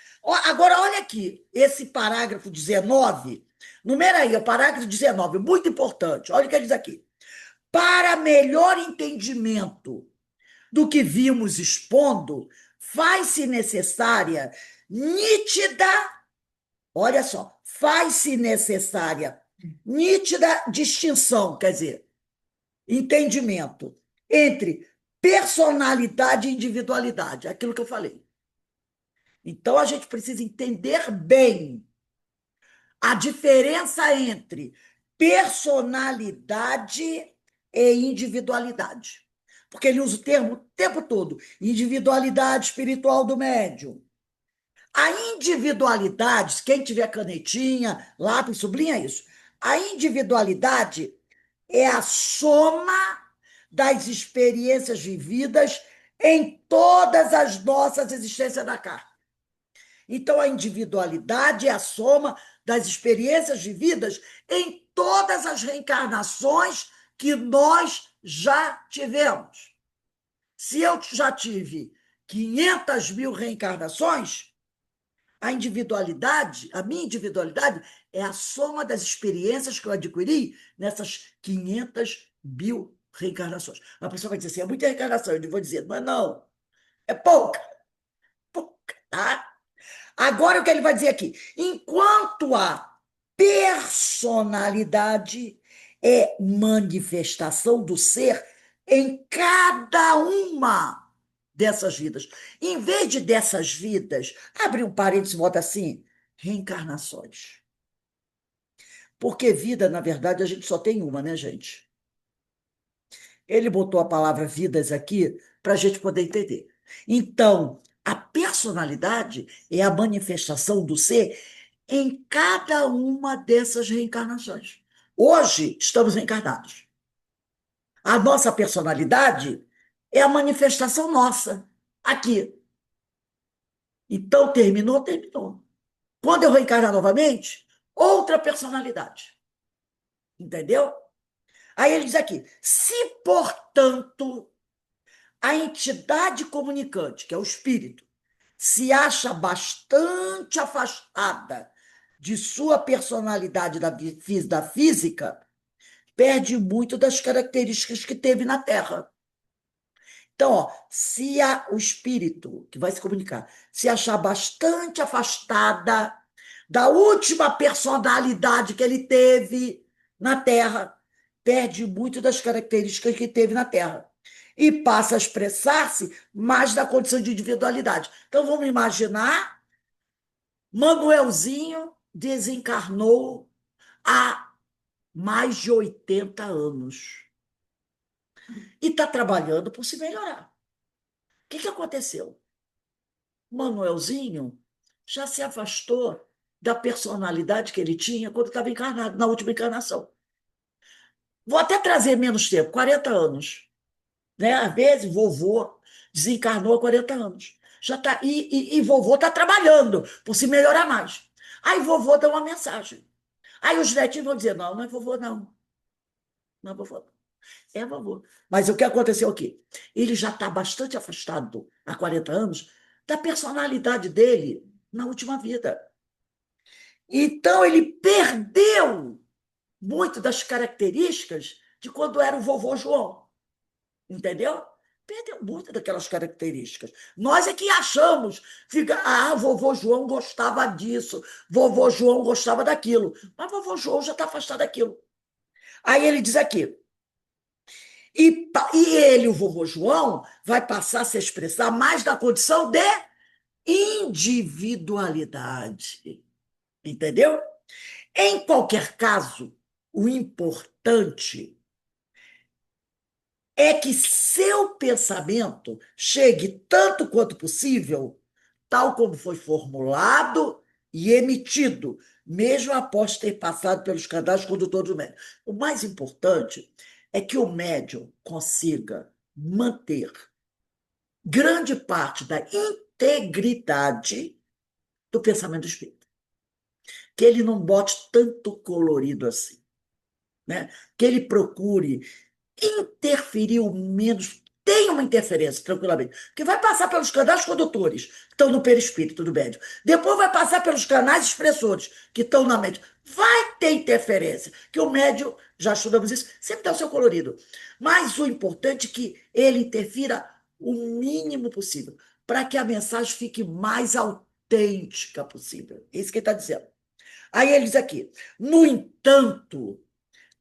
Agora, olha aqui, esse parágrafo 19, numera aí, o parágrafo 19, muito importante. Olha o que ele diz aqui. Para melhor entendimento do que vimos expondo, faz-se necessária nítida, olha só, faz-se necessária nítida distinção, quer dizer, entendimento entre personalidade e individualidade, aquilo que eu falei. Então, a gente precisa entender bem a diferença entre personalidade e individualidade. Porque ele usa o termo o tempo todo, individualidade espiritual do médium. A individualidade, quem tiver canetinha, lápis, sublinha isso. A individualidade é a soma das experiências vividas em todas as nossas existências na carne. Então, a individualidade é a soma das experiências vividas em todas as reencarnações que nós já tivemos. Se eu já tive 500 mil reencarnações, a individualidade, a minha individualidade, é a soma das experiências que eu adquiri nessas 500 mil reencarnações. A pessoa vai dizer assim, é muita reencarnação. Eu vou dizer, mas não, é pouca, pouca, tá? Agora, o que ele vai dizer aqui? Enquanto a personalidade é manifestação do ser em cada uma dessas vidas. Em vez de dessas vidas, abre um parênteses e bota assim, reencarnações. Porque vida, na verdade, a gente só tem uma, né, gente? Ele botou a palavra vidas aqui para a gente poder entender. Então, a personalidade é a manifestação do ser em cada uma dessas reencarnações. Hoje, estamos reencarnados. A nossa personalidade é a manifestação nossa, aqui. Então, terminou, terminou. Quando eu reencarnar novamente, outra personalidade. Entendeu? Aí ele diz aqui: se, portanto, a entidade comunicante, que é o espírito, se acha bastante afastada de sua personalidade da física, perde muito das características que teve na Terra. Então, ó, se o espírito que vai se comunicar se achar bastante afastada da última personalidade que ele teve na Terra, perde muito das características que teve na Terra e passa a expressar-se mais na condição de individualidade. Então, vamos imaginar, Manuelzinho desencarnou há mais de 80 anos e está trabalhando por se melhorar. O que aconteceu? Manuelzinho já se afastou da personalidade que ele tinha quando estava encarnado, na última encarnação. Vou até trazer menos tempo, 40 anos. Né? Às vezes, vovô desencarnou há 40 anos. Já tá, e vovô está trabalhando por se melhorar mais. Aí vovô dá uma mensagem. Aí os netinhos vão dizer: não, não é vovô, não. Não é vovô, não. É vovô. Mas o que aconteceu aqui? Ele já está bastante afastado há 40 anos da personalidade dele na última vida. Então, ele perdeu muito das características de quando era o vovô João. Entendeu? Perdeu muito daquelas características. Nós é que achamos, vovô João gostava disso, vovô João gostava daquilo. Mas vovô João já está afastado daquilo. Aí ele diz aqui, e ele, o vovô João, vai passar a se expressar mais na condição de individualidade. Entendeu? Em qualquer caso, o importante é que seu pensamento chegue tanto quanto possível, tal como foi formulado e emitido, mesmo após ter passado pelos canais condutores do médium. O mais importante é que o médium consiga manter grande parte da integridade do pensamento do espírito. Que ele não bote tanto colorido assim, né? Que ele procure interferir o menos, tem uma interferência, tranquilamente, porque vai passar pelos canais condutores, que estão no perispírito do médium, depois vai passar pelos canais expressores, que estão na mente. Vai ter interferência, que o médium, já estudamos isso, sempre dá o seu colorido. Mas o importante é que ele interfira o mínimo possível, para que a mensagem fique mais autêntica possível. É isso que ele está dizendo. Aí ele diz aqui, no entanto,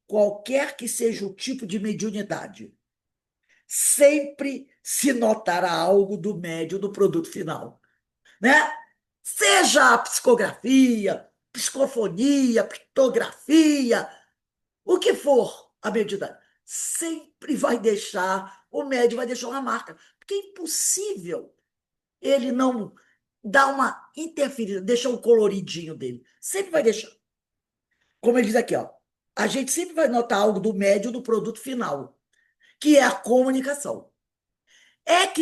qualquer que seja o tipo de mediunidade, sempre se notará algo do médium do produto final, né? Seja a psicografia, psicofonia, pictografia, o que for a mediunidade, sempre vai deixar, o médium vai deixar uma marca, porque é impossível ele não dar uma interferida, deixar um coloridinho dele, sempre vai deixar. Como ele diz aqui, ó, a gente sempre vai notar algo do médium do produto final, que é a comunicação. É o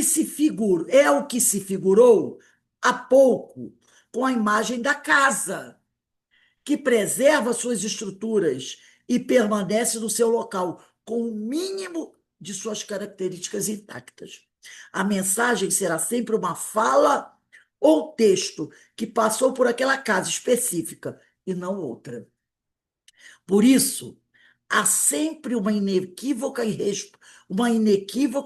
que se figurou há pouco com a imagem da casa, que preserva suas estruturas e permanece no seu local com o mínimo de suas características intactas. A mensagem será sempre uma fala ou texto que passou por aquela casa específica e não outra. Por isso, há sempre uma inequívoca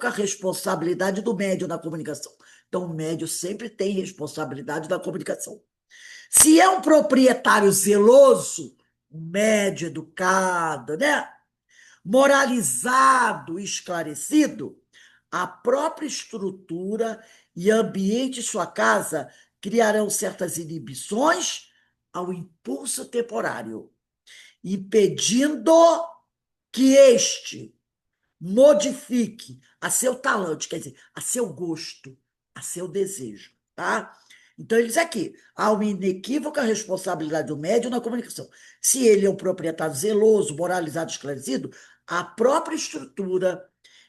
responsabilidade do médium na comunicação. Então, o médium sempre tem responsabilidade na comunicação. Se é um proprietário zeloso, um médium educado, né? Moralizado, esclarecido, a própria estrutura e ambiente de sua casa criarão certas inibições ao impulso temporário, impedindo que este modifique a seu talento, quer dizer, a seu gosto, a seu desejo, tá? Então, ele diz aqui, há uma inequívoca responsabilidade do médium na comunicação. Se ele é um proprietário zeloso, moralizado, esclarecido, a própria estrutura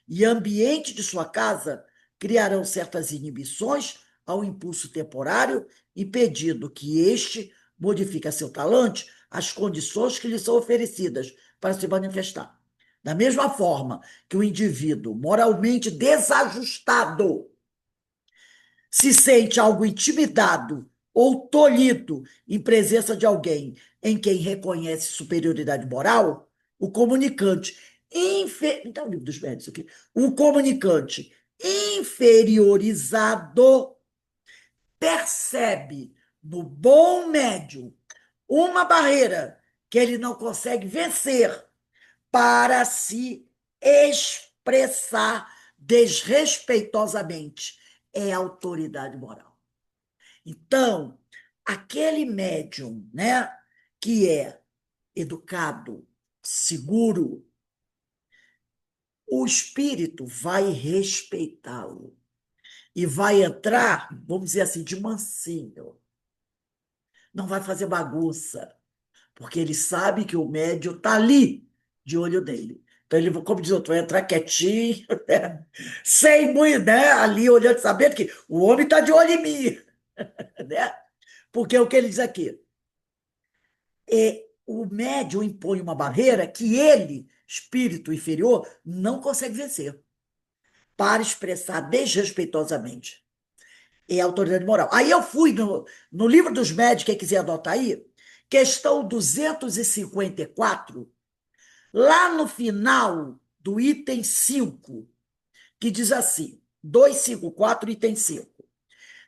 e ambiente de sua casa criarão certas inibições ao impulso temporário, impedindo que este modifique a seu talante as condições que lhe são oferecidas para se manifestar. Da mesma forma que o indivíduo moralmente desajustado se sente algo intimidado ou tolhido em presença de alguém em quem reconhece superioridade moral, o comunicante então, o livro dos médicos aqui. O comunicante inferiorizado percebe no bom médium uma barreira que ele não consegue vencer para se expressar desrespeitosamente. É autoridade moral. Então, aquele médium, né, que é educado, seguro, o espírito vai respeitá-lo e vai entrar, vamos dizer assim, de mansinho. Não vai fazer bagunça, porque ele sabe que o médium está ali, de olho nele. Então, ele, como diz o outro, vai entrar quietinho, né? Sem muito, né? Ali olhando, sabendo que o homem está de olho em mim. Né? Porque o que ele diz aqui? O médium impõe uma barreira que ele, espírito inferior, não consegue vencer, para expressar desrespeitosamente. É autoridade moral. Aí eu fui no livro dos médios, quem quiser anotar aí, questão 254, lá no final do item 5, que diz assim, 254, item 5.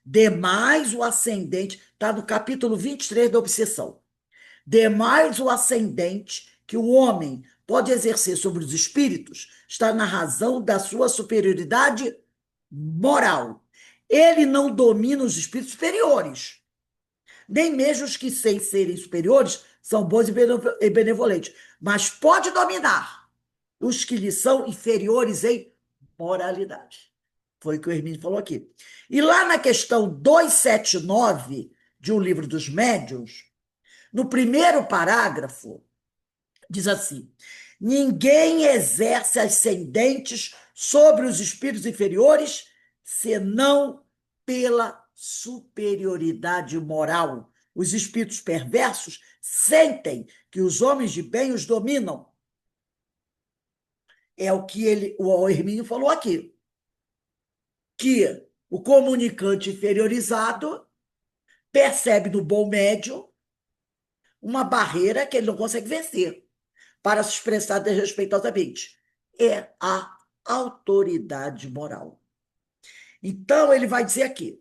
Demais o ascendente, está no capítulo 23 da obsessão. Demais o ascendente que o homem pode exercer sobre os espíritos está na razão da sua superioridade moral. Ele não domina os espíritos superiores, nem mesmo os que, sem serem superiores, são bons e benevolentes, mas pode dominar os que lhe são inferiores em moralidade. Foi o que o Hermínio falou aqui. E lá na questão 279 de Um Livro dos Médiuns, no primeiro parágrafo, diz assim: ninguém exerce ascendentes sobre os espíritos inferiores senão pela superioridade moral. Os espíritos perversos sentem que os homens de bem os dominam. É o que o Hermínio falou aqui, que o comunicante inferiorizado percebe no bom médium uma barreira que ele não consegue vencer para se expressar desrespeitosamente. É a autoridade moral. Então, ele vai dizer aqui,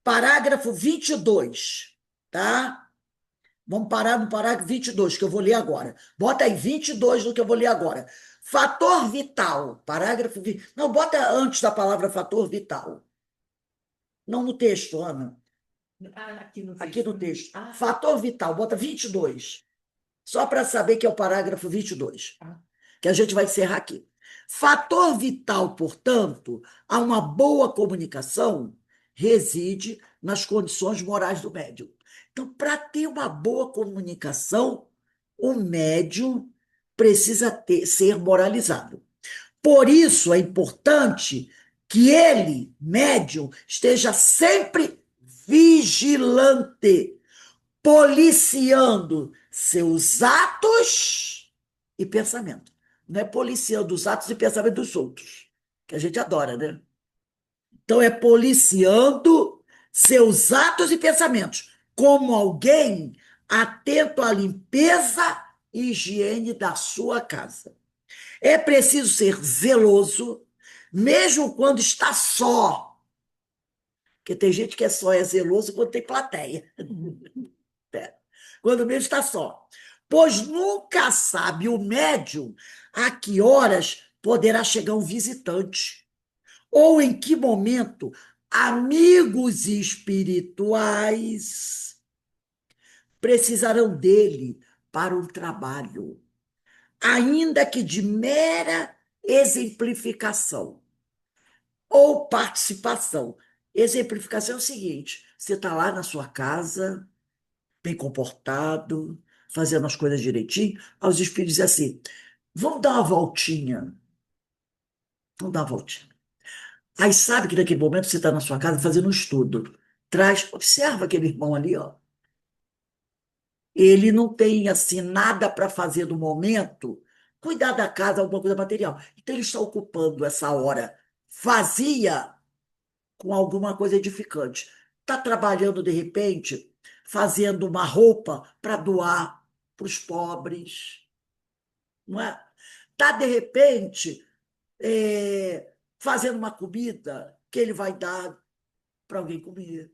parágrafo 22, tá? Vamos parar no parágrafo 22, que eu vou ler agora. Bota aí 22 no que eu vou ler agora. Fator vital, parágrafo 20. Não, bota antes da palavra fator vital. Não no texto, Ana. Aqui no texto. Fator vital, bota 22. Só para saber que é o parágrafo 22, que a gente vai encerrar aqui. Fator vital, portanto, a uma boa comunicação reside nas condições morais do médium. Então, para ter uma boa comunicação, o médium precisa ser moralizado. Por isso é importante que ele, médium, esteja sempre vigilante, policiando seus atos e pensamento. Não é policiando os atos e pensamentos dos outros, que a gente adora, né? Então, é policiando seus atos e pensamentos, como alguém atento à limpeza e higiene da sua casa. É preciso ser zeloso, mesmo quando está só. Porque tem gente que é zeloso quando tem plateia. Quando mesmo está só. Pois nunca sabe o médium a que horas poderá chegar um visitante, ou em que momento amigos espirituais precisarão dele para um trabalho, ainda que de mera exemplificação ou participação. Exemplificação é o seguinte: você está lá na sua casa, bem comportado, fazendo as coisas direitinho, aí os espíritos dizem assim: vamos dar uma voltinha. Vamos dar uma voltinha. Aí sabe que naquele momento você está na sua casa fazendo um estudo. Observa aquele irmão ali, ó. Ele não tem assim nada para fazer no momento, cuidar da casa, alguma coisa material. Então ele está ocupando essa hora vazia com alguma coisa edificante. Está trabalhando, de repente, fazendo uma roupa para doar para os pobres, não é? Está, de repente, fazendo uma comida que ele vai dar para alguém comer.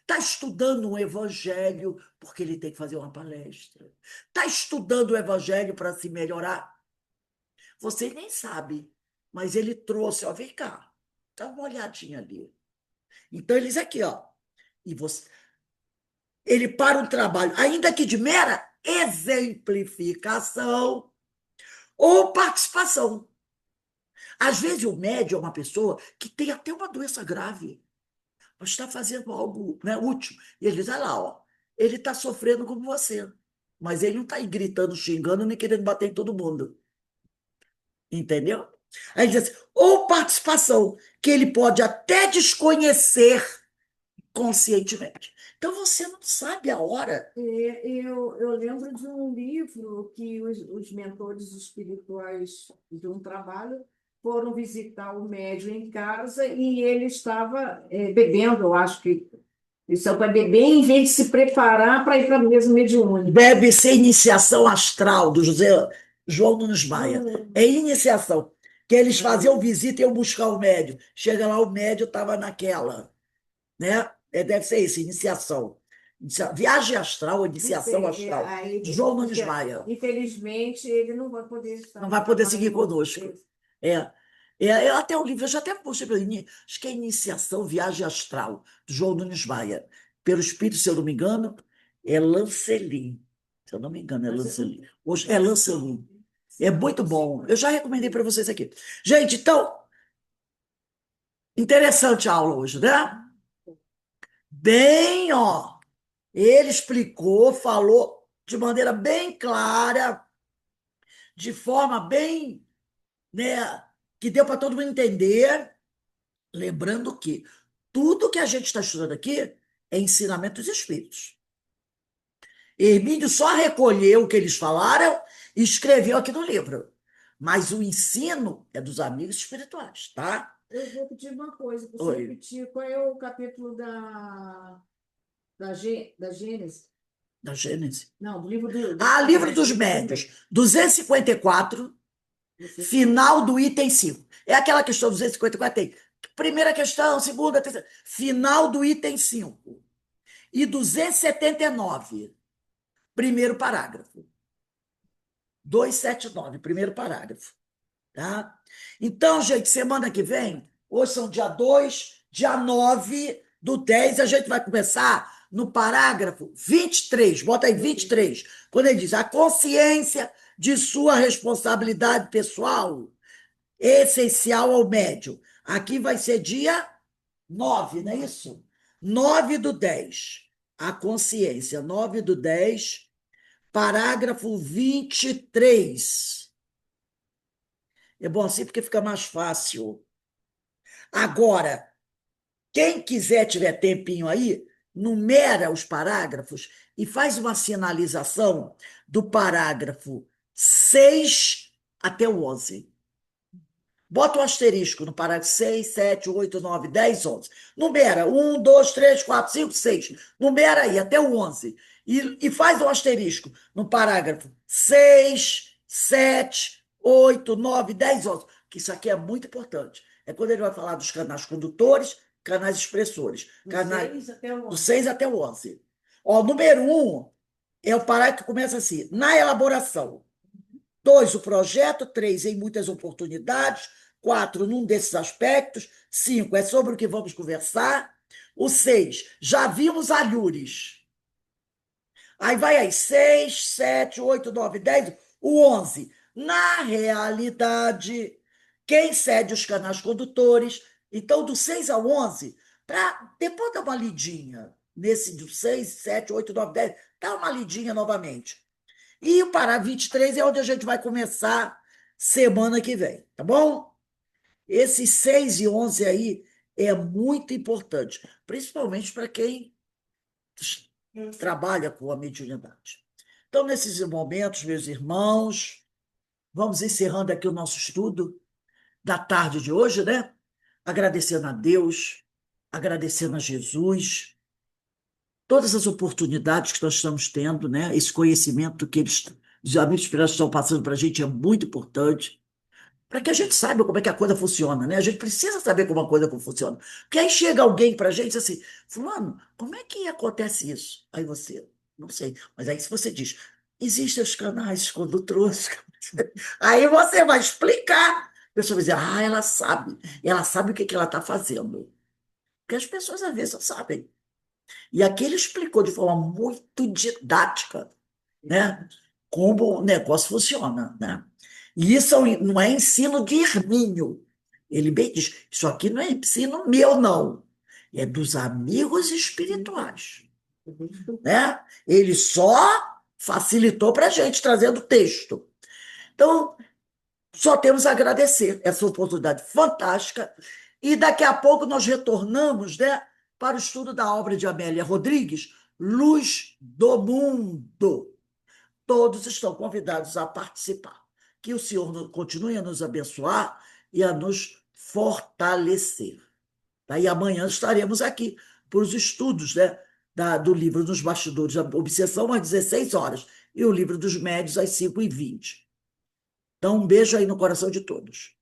Está estudando o evangelho porque ele tem que fazer uma palestra. Está estudando o evangelho para se melhorar. Você nem sabe, mas ele trouxe, ó, vem cá, dá uma olhadinha ali. Então, eles aqui, ó, e você, ele para um trabalho, ainda que de mera exemplificação ou participação. Às vezes, o médium é uma pessoa que tem até uma doença grave, mas está fazendo algo, né, útil. E ele diz, olha lá, ó, ele está sofrendo como você, mas ele não está aí gritando, xingando, nem querendo bater em todo mundo. Entendeu? Aí diz assim, ou participação, que ele pode até desconhecer conscientemente. Então você não sabe a hora. Eu lembro de um livro que os mentores espirituais de um trabalho foram visitar o médium em casa e ele estava bebendo, eu acho que isso é para beber, em vez de se preparar para ir para a mesa mediúnica. Deve ser iniciação astral do José João Nunes Maia. É iniciação. Que eles faziam visita e iam buscar o médium. Chega lá, o médium estava naquela. Né? Deve ser isso, iniciação. Viagem astral, iniciação astral. João Nunes Maia. Infelizmente, ele não vai poder estar. Não vai poder seguir conosco. Até o livro, eu já até postei para ele, acho que é Iniciação, Viagem Astral, do João Nunes Maia. Pelo espírito, se eu não me engano, é Lancelin. Se eu não me engano, é Lancelin. Hoje é Lancelin. É muito bom. Eu já recomendei para vocês aqui. Gente, então, interessante a aula hoje, né? Bem, ó, ele explicou, falou de maneira bem clara, de forma bem, né, que deu para todo mundo entender, lembrando que tudo que a gente está estudando aqui é ensinamento dos espíritos. Hermínio só recolheu o que eles falaram e escreveu aqui no livro. Mas o ensino é dos amigos espirituais, tá? Eu vou pedir uma coisa, você Oi. repetir, qual é o capítulo da Gênesis? Da Gênese. Não, do livro Livro dos Médiuns, 254, final do item 5. É aquela questão 254, tem primeira questão, segunda, terceira, final do item 5. E 279, primeiro parágrafo. 279, primeiro parágrafo. Tá? Então, gente, semana que vem, hoje são dia 2, dia 9/10, a gente vai começar no parágrafo 23, bota aí 23, quando ele diz a consciência de sua responsabilidade pessoal essencial ao médium. Aqui vai ser dia 9, não é isso? 9/10. A consciência, 9/10, parágrafo 23. É bom assim porque fica mais fácil. Agora, quem quiser, tiver tempinho aí, numera os parágrafos e faz uma sinalização do parágrafo 6 até o 11. Bota um asterisco no parágrafo 6, 7, 8, 9, 10, 11. Numera 1, 2, 3, 4, 5, 6. Numera aí até o 11. E faz um asterisco no parágrafo 6, 7, 8, 9, 10, 11. Que isso aqui é muito importante. É quando ele vai falar dos canais condutores, canais expressores. Do 6 até o 11. Ó, número 1 é o parágrafo que começa assim. Na elaboração. 2, o projeto. 3, em muitas oportunidades. 4, num desses aspectos. 5, é sobre o que vamos conversar. O 6, já vimos alhures. Aí vai aí, 6, 7, 8, 9, 10. O 11, na realidade, quem cede os canais condutores. Então, do 6 ao 11, para depois dar uma lidinha nesse do 6, 7, 8, 9, 10, dá uma lidinha novamente. E o Pará 23 é onde a gente vai começar semana que vem, tá bom? Esses 6 e 11 aí é muito importante, principalmente para quem trabalha com a mediunidade. Então, nesses momentos, meus irmãos, vamos encerrando aqui o nosso estudo da tarde de hoje, né? Agradecendo a Deus, agradecendo a Jesus, todas as oportunidades que nós estamos tendo, né? Esse conhecimento que os amigos espirituais estão passando para a gente é muito importante. para que a gente saiba como é que a coisa funciona, né? A gente precisa saber como a coisa funciona. Porque aí chega alguém para a gente e diz assim, fulano, como é que acontece isso? Aí você, não sei. Mas aí se você diz, existem os canais condutores. Aí você vai explicar. A pessoa vai dizer, ah, ela sabe o que que ela está fazendo. Porque as pessoas às vezes não sabem. E aqui ele explicou de forma muito didática, né? Como o negócio funciona, né? E isso não é ensino de Hermínio. Ele bem diz, isso aqui não é ensino meu, não. É dos amigos espirituais, né? Ele só facilitou para a gente, trazendo texto. Então, só temos a agradecer essa oportunidade fantástica. E daqui a pouco nós retornamos, né, para o estudo da obra de Amélia Rodrigues, Luz do Mundo. Todos estão convidados a participar. Que o Senhor continue a nos abençoar e a nos fortalecer. Daí amanhã estaremos aqui para os estudos, né, do livro dos Bastidores da Obsessão às 16 horas e o livro dos Médios às 5h20. Então, um beijo aí no coração de todos.